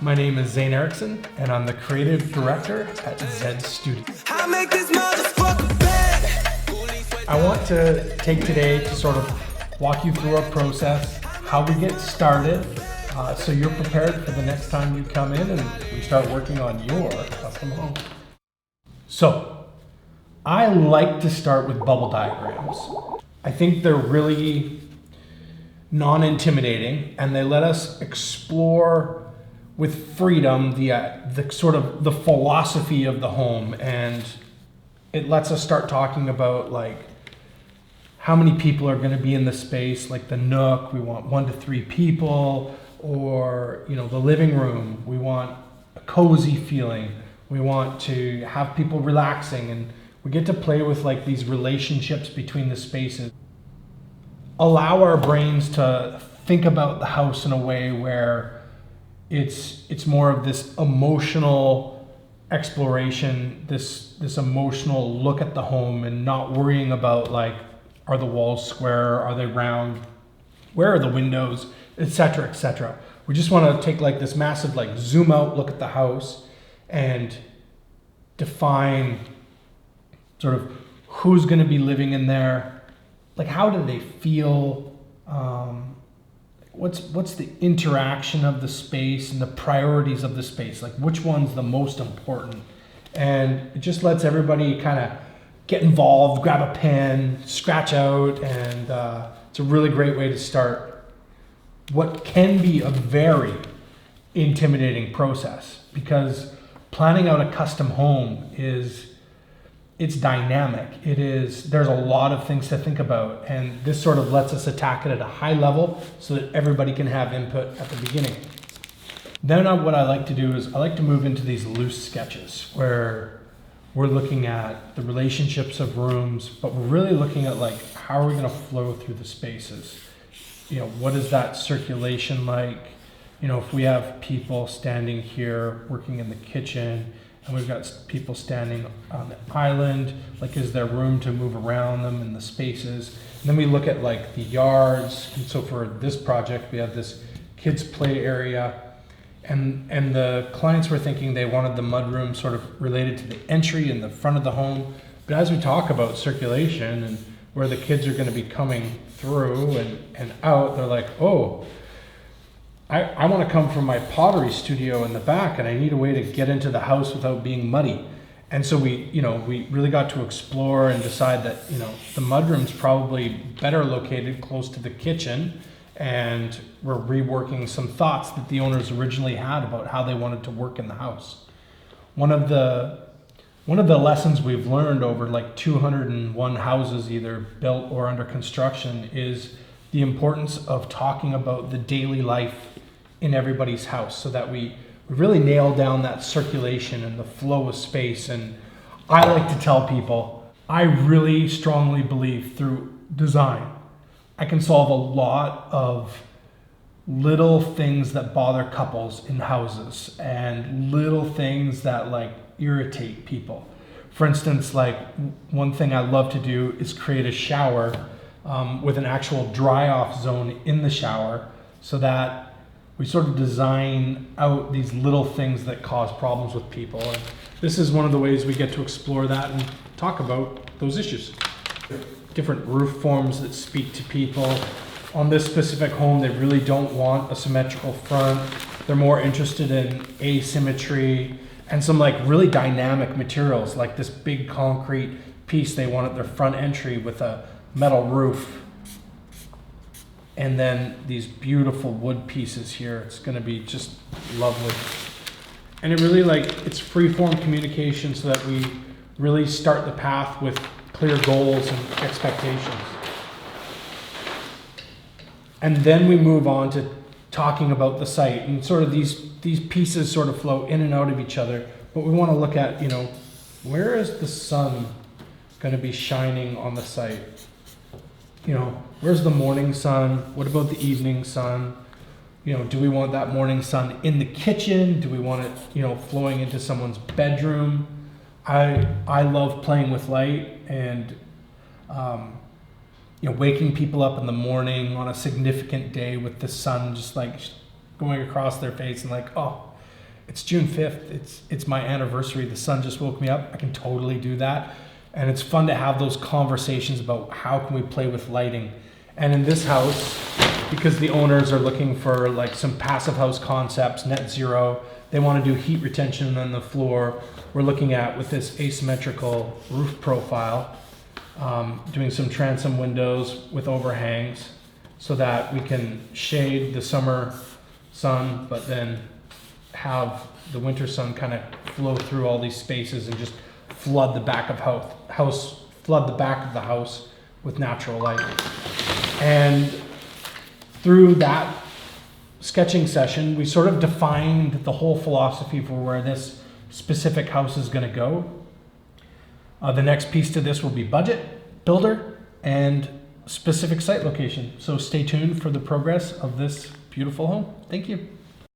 My name is Zane and I'm the creative director at ZED Studio. I want to take today to sort of walk you through our process, how we get started, so you're prepared for the next time you come in and we start working on your custom home. So, I like to start with bubble diagrams. I think they're really non-intimidating and they let us explore with freedom the sort of the philosophy of the home, and it lets us start talking about like how many people are going to be in the space, like the nook, we want 1 to 3 people, or the living room, we want a cozy feeling, we want to have people relaxing, and we get to play with like these relationships between the spaces. Allow our brains to think about the house in a way where it's more of this emotional exploration, this emotional look at the home, and not worrying about like, are the walls square, are they round, where are the windows, etc., etc. We just want to take like this massive like zoom out look at the house and define sort of who's going to be living in there, like how do they feel, what's the interaction of the space and the priorities of the space, like which one's the most important. And it just lets everybody kind of get involved, grab a pen, scratch out, and it's a really great way to start what can be a very intimidating process, because planning out a custom home it's dynamic. There's a lot of things to think about, and this sort of lets us attack it at a high level so that everybody can have input at the beginning. Then what I like to do is I like to move into these loose sketches where we're looking at the relationships of rooms, but we're really looking at like how are we going to flow through the spaces. What is that circulation like? If we have people standing here working in the kitchen, and we've got people standing on the island, like is there room to move around them in the spaces? And then we look at like the yards. And so for this project, we have this kids play area, and the clients were thinking they wanted the mudroom sort of related to the entry in the front of the home. But as we talk about circulation and where the kids are going to be coming through and out, they're like, oh, I want to come from my pottery studio in the back, and I need a way to get into the house without being muddy. And so we really got to explore and decide that, the mudroom's probably better located close to the kitchen, and we're reworking some thoughts that the owners originally had about how they wanted to work in the house. One of the lessons we've learned over like 201 houses either built or under construction is the importance of talking about the daily life in everybody's house, so that we really nail down that circulation and the flow of space. And I like to tell people, I really strongly believe through design, I can solve a lot of little things that bother couples in houses and little things that like irritate people. For instance, like one thing I love to do is create a shower with an actual dry off zone in the shower, so that we sort of design out these little things that cause problems with people. And this is one of the ways we get to explore that and talk about those issues. Different roof forms that speak to people. On this specific home, they really don't want a symmetrical front. They're more interested in asymmetry and some like really dynamic materials, like this big concrete piece they want at their front entry with a metal roof. And then these beautiful wood pieces here. It's going to be just lovely. And it really it's free-form communication, so that we really start the path with clear goals and expectations. And then we move on to talking about the site, and sort of these pieces sort of flow in and out of each other. But we want to look at, where is the sun going to be shining on the site? Where's the morning sun? What about the evening sun? Do we want that morning sun in the kitchen? Do we want it, flowing into someone's bedroom? I love playing with light and, waking people up in the morning on a significant day with the sun just like going across their face and like, oh, it's June 5th. It's my anniversary. The sun just woke me up. I can totally do that. And it's fun to have those conversations about how can we play with lighting. And in this house, because the owners are looking for like some passive house concepts, net zero, they want to do heat retention on the floor. We're looking at, with this asymmetrical roof profile, doing some transom windows with overhangs so that we can shade the summer sun, but then have the winter sun kind of flow through all these spaces and just flood the back of the house with natural light. And through that sketching session, we sort of defined the whole philosophy for where this specific house is going to go. The next piece to this will be budget, builder, and specific site location. So stay tuned for the progress of this beautiful home. Thank you.